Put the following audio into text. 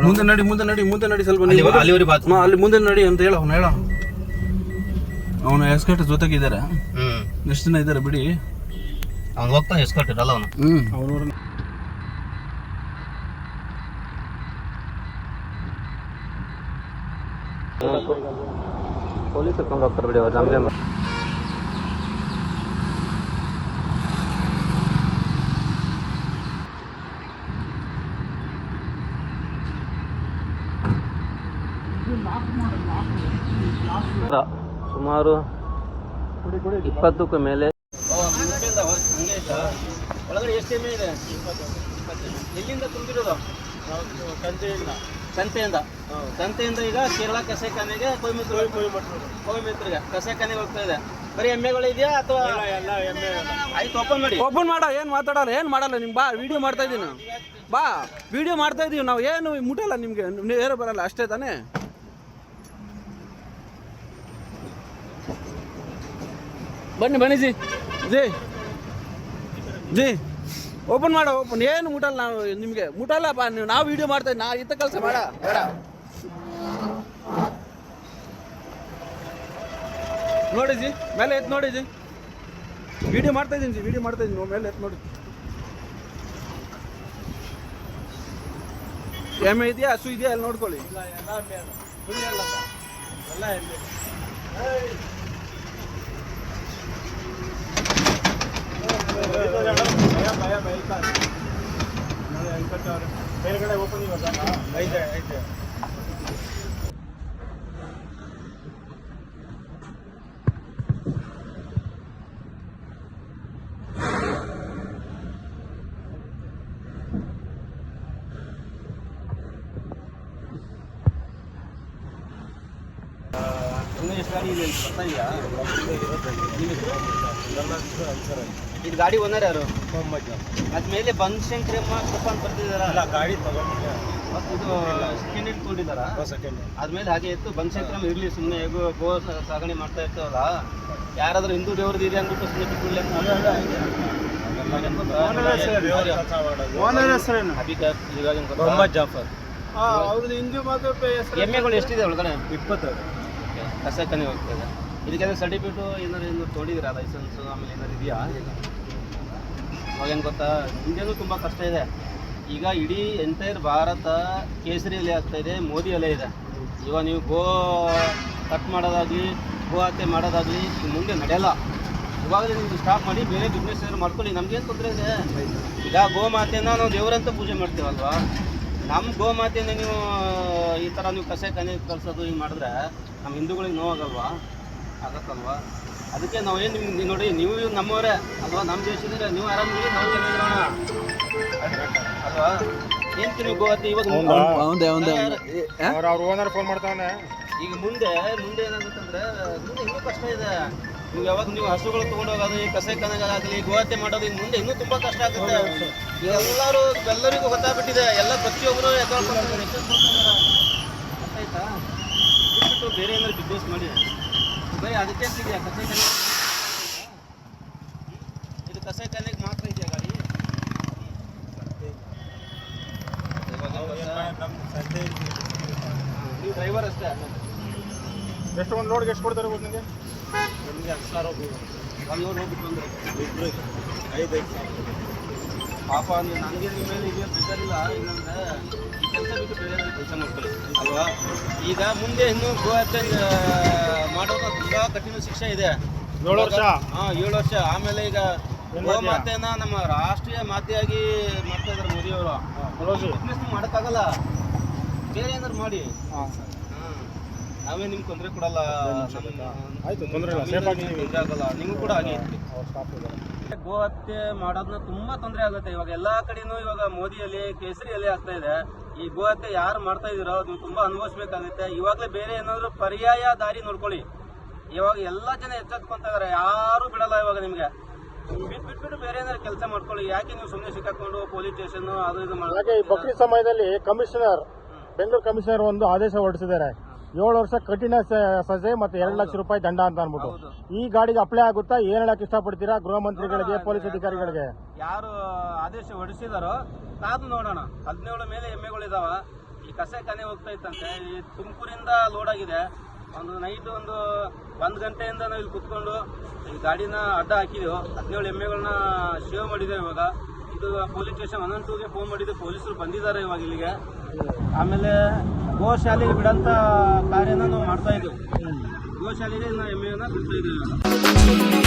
ಮುಂದೆ ನಡಿ ಸ್ವಲ್ಪ ಅಲ್ಲಿ ಮುಂದೆ ನಡಿ ಅಂತ ಹೇಳ ಅವನು ಎಸ್ಕಟ್ ಜೊತೆಗಿದ್ದಾರೆ. ಎಷ್ಟು ಜನ ಇದ್ದಾರೆ ಬಿಡಿ, ಅವ್ನು ಹೋಗ್ತಾನೆ ಎಸ್ಕಟ್ ಇರಲ್ಲ ಅವನು. ಪೊಲೀಸ್ ಕರ್ಕೊಂಡು ಹೋಗ್ತಾರೆ ಬಿಡಿ ಅವ್ರು ನಮಗೆ. ಸುಮಾರು 20ಕ್ಕೂ ಮೇಲೆ. ಒಳಗಡೆ ಎಷ್ಟು ಎಮ್ಮೆ ಇದೆ? ಎಲ್ಲಿಂದ ತುಂಬಿರೋದು? ಸಂತೆಯಿಂದ ಈಗ ಕೇರಳ ಕಸೆಖಾನೆಗೆ ಕೊಯಮತ್ತೂರಿಗೆ ಕಸೆಖಾನೆಗೆ ಹೋಗ್ತಾ ಇದೆ. ಬರೀ ಎಮ್ಮೆಗಳು ಇದೆಯಾ ಅಥವಾ ಎಲ್ಲ ಎಮ್ಮೆ? ಆಯ್ತು, ಓಪನ್ ಮಾಡ. ಏನು ಮಾತಾಡಲ್ಲ, ಏನು ಮಾಡಲ್ಲ. ನಿಮ್ಗೆ ಬಾ, ವಿಡಿಯೋ ಮಾಡ್ತಾ ಇದ್ದೀನಿ. ಬಾ, ವಿಡಿಯೋ ಮಾಡ್ತಾ ಇದೀವಿ ನಾವು. ಏನು ಮುಟ್ಟಲ್ಲ ನಿಮ್ಗೆ, ಏನು ಬರಲ್ಲ, ಅಷ್ಟೇ ತಾನೇ. ಬನ್ನಿ ಜಿ ಓಪನ್ ಮಾಡ. ಏನು ಮುಟ್ಟಲ್ಲ, ನಾವು ನಿಮಗೆ ಮುಟ್ಟಲ್ಲ. ಬಾ, ನಾವು ವಿಡಿಯೋ ಮಾಡ್ತಾ ಇದ್ದೀವಿ. ಇತ್ತ ಕೆಲಸ ಬೇಡ. ನೋಡಿ ಜಿ, ಮೇಲೆ ಎತ್ತು ನೋಡಿ ಜಿ. ವಿಡಿಯೋ ಮಾಡ್ತಾ ಇದ್ದೀನಿ ಮೇಲೆ ಎತ್ತು ನೋಡಿ. ಎಮ್ಮೆ ಇದೆಯಾ, ಹಸು ಇದೆಯಾ ಅಲ್ಲಿ ನೋಡ್ಕೊಳ್ಳಿ. ಮೇಲ್ಗಡೆ ಓಪನ್ ಐತೆ. ಇದು ಗಾಡಿ ಓನರ್ ಯಾರು? ಅದ್ಮೇಲೆ ಬನಶಂಕರಮ್ಮ ಕೃಪ ಅಂತ ಬರ್ತಿದಾರ. ಗಾಡಿ ತಗೊಂಡಿಲ್ಲ, ಇದು ಸೆಕೆಂಡ್ ಹ್ಯಾಂಡ್ ಕೊಟ್ಟಿದಾರ. ಅದ್ಮೇಲೆ ಹಾಗೆ ಇತ್ತು, ಬನಶಂಕರಮ್ಮ ಇರ್ಲಿ, ಸುಮ್ಮನೆ ಹೇಗೋ ಗೋ ಸಾಗಣೆ ಮಾಡ್ತಾ ಇರ್ತಾವಲ್ಲ, ಯಾರಾದ್ರೂ ಹಿಂದೂ ದೇವ್ರದ್ದು ಇದೆ ಅಂದ್ಬಿಟ್ಟು ಸುಮ್ಮನೆ ಬಿಟ್ಬಿಡ್ಲಿ ಅಂತ. ಜಾಫರ್ ಎಮ್ಮೆಗಳು ಎಷ್ಟಿದೆ ಒಳಗಡೆ? 20 ಕಸೆಖಾನೆ ಹೋಗ್ತಾ ಇದೆ. ಇದಕ್ಕೆಲ್ಲ ಸರ್ಟಿಫಿಕೇಟು ಏನಾದ್ರು ತೊಗೊಂಡಿದ್ದೀರಾ? ಲೈಸೆನ್ಸು ಆಮೇಲೆ ಏನಾದ್ರು ಇದೆಯಾ? ಅವಾಗೇನು ಗೊತ್ತಾ, ಇಂಡಿಯಾನು ತುಂಬ ಕಷ್ಟ ಇದೆ. ಈಗ ಇಡೀ ಎಂಟೈರ್ ಭಾರತ ಕೇಸರಿ ಎಲೆ ಆಗ್ತಾ ಇದೆ, ಮೋದಿ ಎಲೆ ಇದೆ. ಇವಾಗ ನೀವು ಗೋ ಕಟ್ ಮಾಡೋದಾಗಲಿ, ಗೋ ಹತ್ಯೆ ಮಾಡೋದಾಗಲಿ ಮುಂದೆ ನಡೆಯಲ್ಲ. ಇವಾಗಲೇ ನೀವು ಸ್ಟಾಪ್ ಮಾಡಿ ಬೇರೆ ಬಿಸ್ನೆಸ್ ಏನಾದ್ರು ಮಾಡ್ಕೊಳ್ಳಿ, ನಮಗೇನು ತೊಂದರೆ ಇದೆ? ಈಗ ಗೋಮಾತೆನ ನಾವು ದೇವರಂತ ಪೂಜೆ ಮಾಡ್ತೀವಲ್ವಾ, ನಮ್ಮ ಗೋಮಾತೆನ ನೀವು ಈ ಥರ ನೀವು ಕಸೆಖಾನೆ ಕಳ್ಸೋದು ಹಿಂಗೆ ಮಾಡಿದ್ರೆ ನಮ್ಮ ಹಿಂದೂಗಳಿಗೆ ನೋವಾಗಲ್ವಾ? ಆಗತ್ತಲ್ವಾ? ಅದಕ್ಕೆ ನಾವೇನು ನಿಮ್ಗೆ ನೋಡಿ, ನೀವು ನಮ್ಮವರೇ ಅಲ್ವಾ, ನಮ್ಮ ದೇಶದಿಂದ ನೀವು ಆರಾಮಿದ್ದೀವಿ, ನಾವು ಚೆನ್ನಾಗಿರೋಣ ಅಲ್ವಾ? ಏನು ನೀವು ಗೋಹತ್ಯೆ ಇವಾಗ ಅವ್ರ ಓನರ್ ಫೋನ್ ಮಾಡ್ತಾವನೆ. ಈಗ ಮುಂದೆ ಏನಾಗುತ್ತಂದ್ರೆ ಮುಂದೆ ಇನ್ನೂ ಕಷ್ಟ ಇದೆ. ನೀವು ಯಾವಾಗ ನೀವು ಹಸುಗಳು ತೊಗೊಂಡೋಗೋದು, ಈ ಕಸೆಖಾನೆಗಾಗಲಿ ಗೋಹತ್ಯೆ ಮಾಡೋದು, ಇನ್ನು ಮುಂದೆ ಇನ್ನೂ ತುಂಬ ಕಷ್ಟ ಆಗುತ್ತೆ. ಎಲ್ಲರಿಗೂ ಗೊತ್ತಾಗ್ಬಿಟ್ಟಿದೆ. ಎಲ್ಲ ಪ್ರತಿಯೊಬ್ಬರು ಎದುರ್ಕೊಳ್ತಾರೆ. ಗೊತ್ತಾಯ್ತಾ? ಬಿಟ್ಬಿಟ್ಟು ಬೇರೆ ಏನಾದ್ರು ಬಿಸ್ನೆಸ್ ಮಾಡಿ ಬರೀ ಅದಕ್ಕೆ ಇದೆಯಾ ಕಸೆಖಾನೆ? ಇದು ಕಸೆಖಾನೆಗೆ ಮಾತ್ರ ಇದೆಯಾ ಗಾಡಿ? ನೀವು ಡ್ರೈವರ್ ಅಷ್ಟೇ? ಎಷ್ಟು ಒಂದು ಲೋಡ್ಗೆ ಎಷ್ಟು ಕೊಡ್ತಾರೆ ನಿಮಗೆ? ನಮಗೆ 10,000 ಒಂದು ಲೋಡ್ ಹೋಗ್ಬಿಟ್ಟು ಬಂದರೆ 5 ಪಾಪ. ನೀವು ನನಗೆ ನಿಮ್ಮ ಮೇಲೆ ಇದೆಯಾ ಬಿದ್ದಾರಿಲ್ಲ, ಇಲ್ಲಾಂದರೆ ಈ ಕೆಲಸ ಬಿಟ್ಟು ಬೇರೆ ಕೆಲಸ ಮಾಡ್ಕೊಳ್ಳಿ ಅಲ್ವಾ? ಈಗ ಮುಂದೆ ಇನ್ನೂ ಗೋಹತ್ಯೆ ಮಾಡೋದು ತುಂಬ ಕಠಿಣ ಶಿಕ್ಷೆ ಇದೆ. 7 ವರ್ಷ. 7 ವರ್ಷ. ಆಮೇಲೆ ಈಗ ಗೋಮಾತೆನ ನಮ್ಮ ರಾಷ್ಟ್ರೀಯ ಮಾತೆಯಾಗಿ ಮಾಡ್ತಾ ಇದ್ದಾರೆ ಮೋದಿಯವರು. ಬಿಸ್ನೆಸ್ ಮಾಡೋಕ್ಕಾಗಲ್ಲ, ಬೇರೆ ಏನಾದ್ರು ಮಾಡಿ. ನಾವೇ ನಿಮ್ಗೆ ತೊಂದರೆ ಕೊಡಲ್ಲ, ತೊಂದರೆ ಆಗಲ್ಲ, ನಿಮಗೂ ಕೂಡ ಹಾಗೆ ಇತ್ತು. ಗೋ ಹತ್ಯೆ ಮಾಡೋದನ್ನ ತುಂಬಾ ತೊಂದರೆ ಆಗುತ್ತೆ. ಇವಾಗ ಎಲ್ಲಾ ಕಡೆನೂ ಇವಾಗ ಮೋದಿಯಲ್ಲಿ ಕೇಸರಿಯಲ್ಲಿ ಆಗ್ತಾ ಇದೆ. ಈ ಗೋ ಹತ್ಯೆ ಯಾರು ಮಾಡ್ತಾ ಇದೀರೋ ನೀವು ತುಂಬಾ ಅನುಭವಿಸ್ಬೇಕಾಗುತ್ತೆ. ಇವಾಗಲೇ ಬೇರೆ ಏನಾದ್ರು ಪರ್ಯಾಯ ದಾರಿ ನೋಡ್ಕೊಳ್ಳಿ. ಇವಾಗ ಎಲ್ಲಾ ಜನ ಎಚ್ಚೆತ್ಕೊಂತ ಇದಾರೆ, ಯಾರು ಬಿಡಲ್ಲ ಇವಾಗ ನಿಮ್ಗೆ. ಬಿಟ್ಬಿಟ್ಟು ಬೇರೆ ಏನಾದ್ರು ಕೆಲಸ ಮಾಡ್ಕೊಳ್ಳಿ. ಯಾಕೆ ನೀವು ಸುಮ್ಮನೆ ಸಿಕ್ಕಾಕೊಂಡು ಪೊಲೀಸ್ ಸ್ಟೇಷನ್ ಅದು ಇದು ಮಾಡಿ. ಬಕ್ರೀದ್ ಸಮಯದಲ್ಲಿ ಕಮಿಷನರ್, ಬೆಂಗಳೂರು ಕಮಿಷನರ್ ಒಂದು ಆದೇಶ ಹೊರಡಿಸಿದ್ದಾರೆ. 7 ವರ್ಷ ಕಠಿಣ ಸಜೆ ಮತ್ತೆ 2 ಲಕ್ಷ ರೂಪಾಯಿ ದಂಡ ಅಂತ ಅನ್ಬಿಟ್ಟು. ಈ ಗಾಡಿಗೆ ಅಪ್ಲೈ ಆಗುತ್ತಾ? ಏನ್ ಹೇಳಕ್ ಇಷ್ಟಪಡ್ತೀರಾ ಗೃಹ ಮಂತ್ರಿಗಳಿಗೆ, ಪೊಲೀಸ್ ಅಧಿಕಾರಿಗಳಿಗೆ? ಯಾರು ಆದೇಶ ಹೊರಡಿಸಿದಾರೋ ಕಾದು ನೋಡೋಣ. 17 ಮೇಲೆ ಎಮ್ಮೆಗಳಿದಾವ. ಈ ಕಸೆಖಾನೆ ಹೋಗ್ತಾ ಇತ್ತಂತೆ. ಈ ತುಮಕೂರಿಂದ ಲೋಡ್ ಆಗಿದೆ. ಒಂದು ನೈಟ್ ಒಂದು 1 ಗಂಟೆಯಿಂದ ನಾವು ಇಲ್ಲಿ ಕುತ್ಕೊಂಡು ಈ ಗಾಡಿನ ಅಡ್ಡ ಹಾಕಿದೆವು. 17 ಎಮ್ಮೆಗಳನ್ನ ಸೇವ್ ಮಾಡಿದ್ದೇವೆ. ಇವಾಗ ಇದು ಪೊಲೀಸ್ ಸ್ಟೇಷನ್ 112ಗೆ ಫೋನ್ ಮಾಡಿದ್ದು, ಪೊಲೀಸರು ಬಂದಿದ್ದಾರೆ ಇವಾಗ ಇಲ್ಲಿಗೆ. ಆಮೇಲೆ ಗೋಶಾಲೆಗೆ ಬಿಡಂತ ಕಾರ್ಯನ ನಾವು ಮಾಡ್ತಾ ಇದ್ದೀವಿ. ಗೋಶಾಲೆಗೆ ನಾವು ಎಮ್ಮೆಯನ್ನ ಬಿಡ್ತಾ ಇದ್ದೀವಿ.